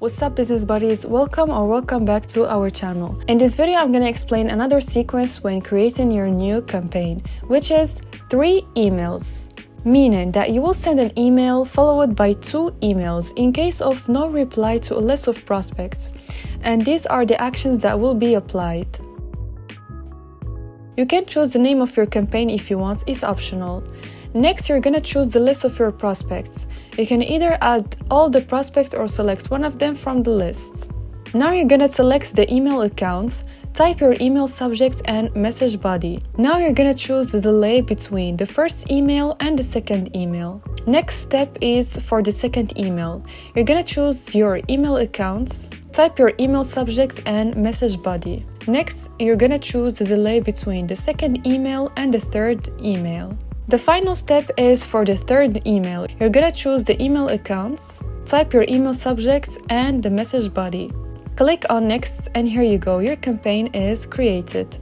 What's up, business buddies? Welcome back to our channel. In this video, I'm gonna explain another sequence when creating your new campaign, which is 3 emails. Meaning that you will send an email followed by 2 emails in case of no reply to a list of prospects. And these are the actions that will be applied. You can choose the name of your campaign if you want, it's optional. Next, you're gonna choose the list of your prospects. You can either add all the prospects or select one of them from the list. Now you're gonna select the email accounts, type your email subject and message body. Now you're gonna choose the delay between the first email and the second email. Next step is for the second email. You're gonna choose your email accounts, type your email subject and message body. Next, you're gonna choose the delay between the second email and the third email. The final step is for the third email. You're gonna choose the email accounts, type your email subject and the message body. Click on next and here you go, your campaign is created.